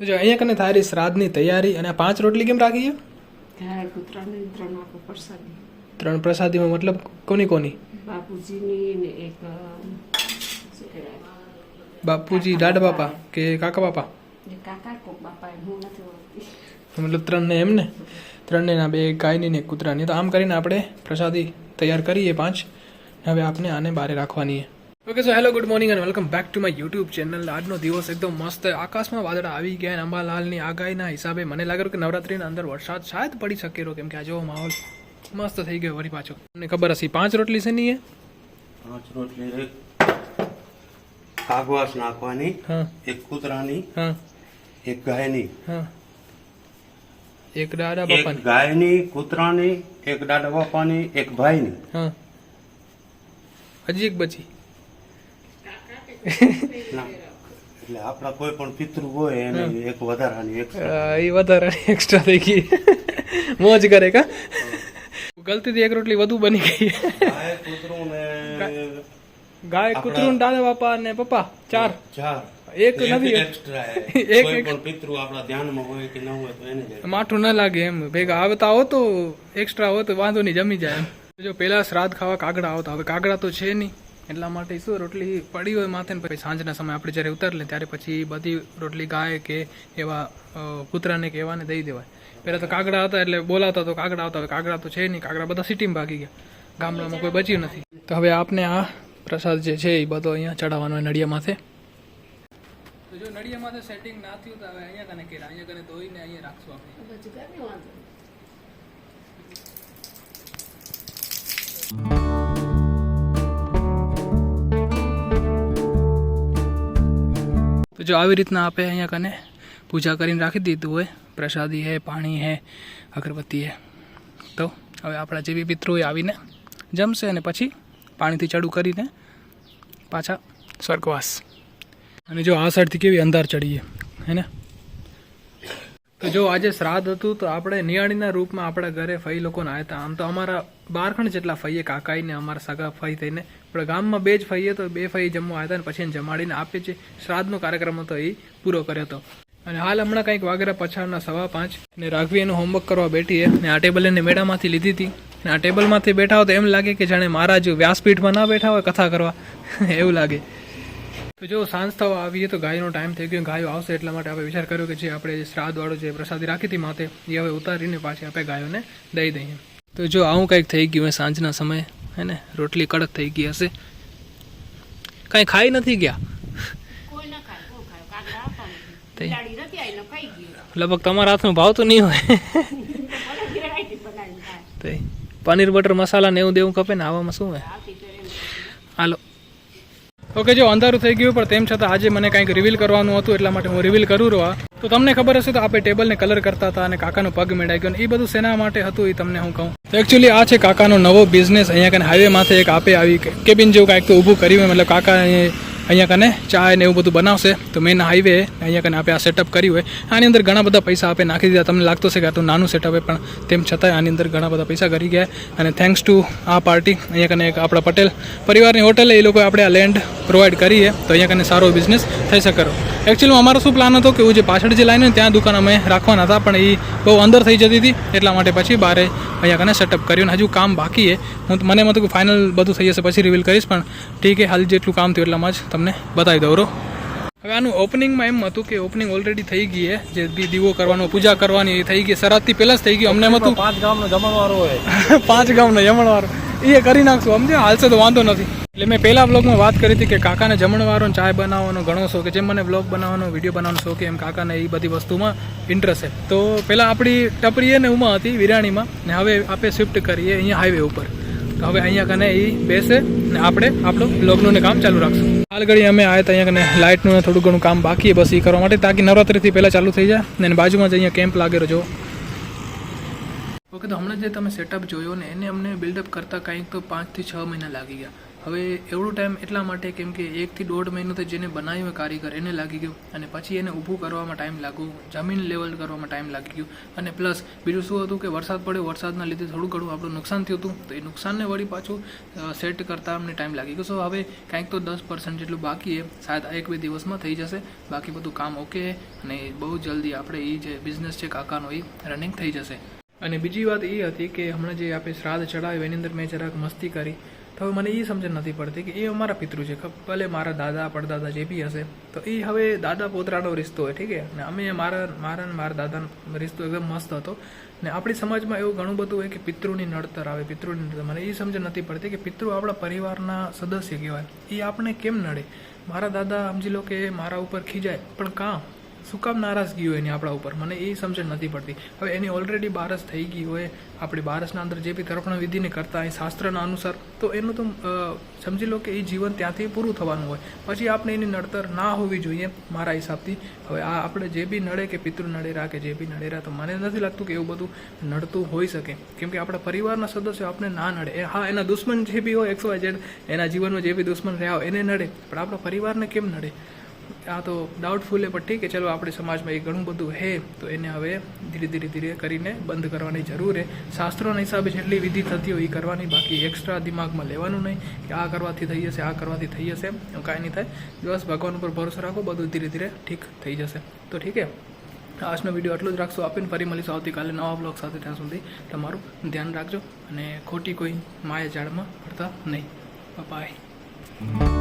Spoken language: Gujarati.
જો અહીંયા કને થારી શ્રાદ્ધની તૈયારી અને 5 રોટલી કેમ રાખી છે? ગાય કૂતરાને 3 આપો પ્રસાદી. 3 પ્રસાદીમાં મતલબ કોની કોની? બાપુજીની ને એક શું કહેવાય બાપુજી દાદા બાપા કે કાકા બાપા? એ કાકા કોક બાપા હું નથી ઓળખતી. મતલબ 3 ને એમ ને 3 ને ના 2 ગાયની ને 1 કૂતરાની. તો આમ કરીને આપણે પ્રસાદી તૈયાર કરીએ 5. હવે આપણે આને બારે રાખવાની છે. Okay so hello good morning and welcome back to my YouTube channel. આજનો દિવસ એકદમ મસ્ત. આકાશમાં વાદળા આવી ગયા અને અંબાલાલની આગાહીના હિસાબે મને લાગ્યું કે નવરાત્રીના અંદર વરસાદ શાયદ પડી શકે કેમ કે આ જો માહોલ મસ્ત થઈ ગયો વળી પાછો. તમને ખબર હશે 5 રોટલી છે નહીં? 5 રોટલી એક કાગવાસ નાખવાની, હા, એક કૂતરાની, હા, એક ગાયની, હા, એક દાદા એક બાપાની, ગાયની, કૂતરાની, એક દાદા બાપાની, એક ભાઈની. હા, હજી એક બચી. ના, એટલે આપણા કોઈ પણ પિતૃ હોય એને એક વધારાની એક એ વધારે એક્સ્ટ્રા થઈ ગઈ. મોજ કરે કા ગલતીથી 1 રોટલી વધુ બની ગઈ. ગાય, કૂતરું ને ગાય, કૂતરું, દાદા બાપા અને પપ્પા 4. 4 એક નથી એક્સ્ટ્રા. એક કોઈ પણ પિતૃ આપણા ધ્યાનમાં હોય કે ન હોય તો એને જ માઠું ન લાગે એમ. ભેગા આવતા હો તો એક્સ્ટ્રા હોય તો વાંધો નહીં, જમી જાય એમ. જો પેલા શ્રાદ્ધ ખાવા કાગડા આવતા, હવે કાગડા તો છે નહીં એટલા માટે શું રોટલી પડી હોય માથે ને પછી સાંજના સમય આપણે જ્યારે ઉતારી લે ત્યારે પછી બધી રોટલી ગાય કે એવા કૂતરાને કે એવાને દઈ દેવાય. પહેલાં તો કાગડા હતા એટલે બોલાતા તો કાગડા આવતા. હવે કાગડા તો છે નહીં, કાગડા બધા સિટીમાં ભાગી ગયા, ગામડામાં કોઈ બચ્યું નથી. તો હવે આપને આ પ્રસાદ જે છે એ બધો અહીંયા ચડાવવાનો હોય નડિયા માથે. તો જો નડિયા માથે સેટિંગ ના થયું તો હવે અહીંયા કને કેરા, અહીંયા કને ધોઈને અહીંયા રાખશું આપણે. બધું કાંઈ વાંધો નહીં. તો જો આવી રીતના આપણે અહીંયા કને પૂજા કરીને રાખી દીધું હોય. પ્રસાદી હે, પાણી હે, અગરબત્તી હે. તો હવે આપણા જે બી પિતૃ હોય આવીને જમશે અને પછી પાણીથી ચડું કરીને પાછા સ્વર્ગવાસ. અને જો આ સાઈડથી કેવી અંધાર ચડીએ હે ને. તો જો આજે શ્રાદ્ધ હતું તો આપણે નિયાળીના રૂપમાં આપણા ઘરે ફઈ લોકોને આવ્યા હતા. આમ તો અમારા 12 ખણ જેટલા ફઈએ કાકાઈને અમારા સગા ફઈ થઈને આપણે ગામમાં 2 જ ફઈએ તો 2 ફઈ જમવા આવ્યા હતા અને પછી એને જમાડીને આપીએ છીએ. શ્રાદ્ધનો કાર્યક્રમ હતો એ પૂરો કર્યો હતો. અને હાલ હમણાં કંઈક વાગેરા પછાડના 5:15 અને રાઘવી એનું હોમવર્ક કરવા બેઠી છે. અને આ ટેબલ એને મેળામાંથી લીધી હતી અને આ ટેબલમાંથી બેઠા હોય તો એમ લાગે કે જાણે મહારાજ વ્યાસપીઠમાં ના બેઠા હોય કથા કરવા એવું લાગે. તો જો સાંજ થવા આવીએ તો ગાયનો ટાઈમ થઈ ગયો, ગાયો આવશે એટલા માટે આપણે વિચાર કર્યો કે જે આપણે શ્રાદ્ધવાળો જે પ્રસાદી રાખી હતી માથે એ હવે ઉતારીને પાછી આપણે ગાયોને દઈ દઈએ. તો જો આવું કંઈક થઈ ગયું હોય સાંજના સમયે હે ને. રોટલી કડક થઈ ગઈ હશે, કાંઈ ખાઈ નથી ગયા. કોઈ ના ખાય, કોઈ ખાય. કાગડા આપતા નથી. બિલાડી નથી આવી ને ખાઈ ગયું. લગભગ તમારા હાથનું ભાવતું નહીં હોય. મને ગિરાયતી બનાવીને ખાય. તો પનીર બટર મસાલા ને એવું દેવું ખપે ને, આવામાં શું હોય. આવતી ફેર એમ. હાલો. ઓકે જો અંધારું થઈ ગયું પણ તેમ છતાં આજે મને કંઈક રિવીલ કરવાનું હતું એટલા માટે હું રિવીલ કરું રહ્યો. તો તમને ખબર હશે તો આપણે ટેબલને કલર કરતા હતા અને કાકાનો પગ મેળાઈ ગયો. એ બધું શેના માટે હતું એ તમને હું કહું. એકચ્યુઅલી આ છે કાકાનો નવો બિઝનેસ. અહીંયા કને હાઈવે માથે એક આપે આવી કેબિન જેવું કાંઈક તો ઊભું કર્યું હોય. મતલબ કાકા અહીંયા કને ચા ને એવું બધું બનાવશે. તો મેન હાઈવે અહીંયા કને આપણે આ સેટઅપ કર્યું હોય. આની અંદર ઘણા બધા પૈસા આપે નાખી દીધા. તમને લાગતો છે કે આ તો નાનું સેટઅપ હોય પણ તેમ છતાંય આની અંદર ઘણા બધા પૈસા કરી ગયા. અને થેન્ક્સ ટુ આ પાર્ટી અહીંયા કને એક આપણા પટેલ પરિવારની હોટલે એ લોકોએ આપણે આ લેન્ડ પ્રોવાઈડ કરીએ તો અહીંયા કને સારો બિઝનેસ થઈ શકે. એકચ્યુઅલી અમારો શું પ્લાન હતો કે જે પાછળ જે લાઈન હોય ત્યાં દુકાન અમે રાખવાના હતા પણ એ બહુ અંદર થઈ જતી હતી એટલા માટે પછી બારે અહીંયા કને સેટઅપ કર્યું. અને હજુ કામ બાકી છે. મને એમ હતું કે ફાઇનલ બધું થઈ જશે પછી રિવીલ કરીશ પણ ઠીક છે, હાલ જેટલું કામ થયું એટલામાં જ તમને બતાવી દઉં. હવે આનું ઓપનિંગમાં એમ હતું કે ઓપનિંગ ઓલરેડી થઈ ગઈ છે. જે દીવો કરવાનો, પૂજા કરવાની એ થઈ ગઈ. શરાતથી પહેલાં જ થઈ ગયું. અમને એમ હતું 5 ગામનો જમણવારો હોય. 5 ગામનો જમણવારો એ કરી નાખશું સમજે, હાલશે તો વાંધો નથી. એટલે મેં પહેલા વ્લોગમાં વાત કરી હતી કે કાકાને જમણવારો ચાય બનાવવાનો ઘણો શોખ કે જેમ મને વ્લોગ બનાવવાનો, વિડીયો બનાવવાનો શોખ એમ કાકાને એ બધી વસ્તુમાં ઇન્ટરેસ્ટ છે. તો પહેલાં આપણી ટપરી ને ઉમાં હતી વિરાણીમાં ને હવે આપણે શિફ્ટ કરીએ અહીંયા હાઈવે ઉપર. તો હવે અહીંયા કને એ બેસે ને આપણે આપણું વ્લોગનું કામ ચાલુ રાખશું. હાલ ઘડી અમે આવ્યા હતા અહીંયા કને લાઇટનું થોડું ઘણું કામ બાકી બસ એ કરવા માટે તાકી નવરાત્રિથી પહેલાં ચાલુ થઈ જાય. ને બાજુમાં જ અહીંયા કેમ્પ લાગેલો જો. ઓકે તો હમણાં જે તમે સેટઅપ જોયો ને એને અમને બિલ્ડઅપ કરતાં કંઈક તો 5 થી 6 મહિના લાગી ગયા. હવે એવડું ટાઈમ એટલા માટે કેમ કે 1 થી 1.5 મહિનો તો જેને બનાવ્યું હોય કારીગર એને લાગી ગયું, અને પછી એને ઊભું કરવામાં ટાઈમ લાગ્યું, જમીન લેવલ કરવામાં ટાઈમ લાગી ગયું, અને પ્લસ બીજું શું હતું કે વરસાદ પડ્યો, વરસાદના લીધે થોડું ઘણું આપણું નુકસાન થયું હતું, તો એ નુકસાનને વળી પાછું સેટ કરતાં અમને ટાઈમ લાગી ગયો. સો હવે કાંઈક તો 10% જેટલું બાકી છે, શાયદ 1-2 દિવસમાં થઈ જશે, બાકી બધું કામ ઓકે, અને બહુ જલ્દી આપણે એ જે બિઝનેસ છે કાકાનો એ રનિંગ થઈ જશે. અને બીજી વાત એ હતી કે હમણાં જે આપણે શ્રાદ્ધ ચડાવ્યું એની અંદર મેં જરાક મસ્તી કરી, તો હવે મને એ સમજણ નથી પડતી કે એ અમારા પિતૃ છે, ભલે મારા દાદા પડદાદા જે બી હશે, તો એ હવે દાદા પોતરાનો રિશ્તો હોય, ઠીક છે, અને અમે મારા દાદાનો રિશ્તો એકદમ મસ્ત હતો. ને આપણી સમાજમાં એવું ઘણું બધું હોય કે પિતૃની નડતર આવે, પિતૃની નડતર. મને એ સમજણ નથી પડતી કે પિતૃ આપણા પરિવારના સદસ્ય કહેવાય, એ આપણે કેમ નડે? મારા દાદા સમજી લો કે મારા ઉપર ખીજાય, પણ કાં શું કામ નારાજગી હોય એની આપણા ઉપર? મને એ સમજણ નથી પડતી. હવે એની ઓલરેડી બારસ થઈ ગઈ હોય, આપણી બારસના અંદર જે બી તર્પણ વિધિને કરતા એ શાસ્ત્રના અનુસાર, તો એનું તો સમજી લો કે એ જીવન ત્યાંથી પૂરું થવાનું હોય, પછી આપણે એની નડતર ના હોવી જોઈએ મારા હિસાબથી. હવે આ આપણે જે બી નડે કે પિતૃ નડેરા કે જે બી નડેરા, તો મને નથી લાગતું કે એવું બધું નડતું હોઈ શકે, કેમ કે આપણા પરિવારના સદસ્યો આપણે ના નડે. હા, એના દુશ્મન જે બી હોય XYZ, એના જીવનમાં જે બી દુશ્મન રહ્યા હોય એને નડે, પણ આપણા પરિવારને કેમ નડે? આ તો ડાઉટફુલ છે, પણ ઠીક છે, ચલો આપણી સમાજમાં એ ઘણું બધું છે, તો એને હવે ધીરે કરીને બંધ કરવાની જરૂર છે. શાસ્ત્રોના હિસાબે જેટલી વિધિ થતી હોય એ કરવાની, બાકી એક્સ્ટ્રા દિમાગમાં લેવાનું નહીં કે આ કરવાથી થઈ જશે, આ કરવાથી થઈ જશે, એવું કાંઈ નહીં થાય. બસ ભગવાન ઉપર ભરોસો રાખો, બધું ધીરે ઠીક થઈ જશે. તો ઠીક છે, આજનો વિડીયો આટલું જ રાખશું. આપીને ફરી મળીશું આવતીકાલે નવા બ્લોગ સાથે. ત્યાં સુધી તમારું ધ્યાન રાખજો, અને ખોટી કોઈ માયા જાળમાં પડતા નહીં. બાય.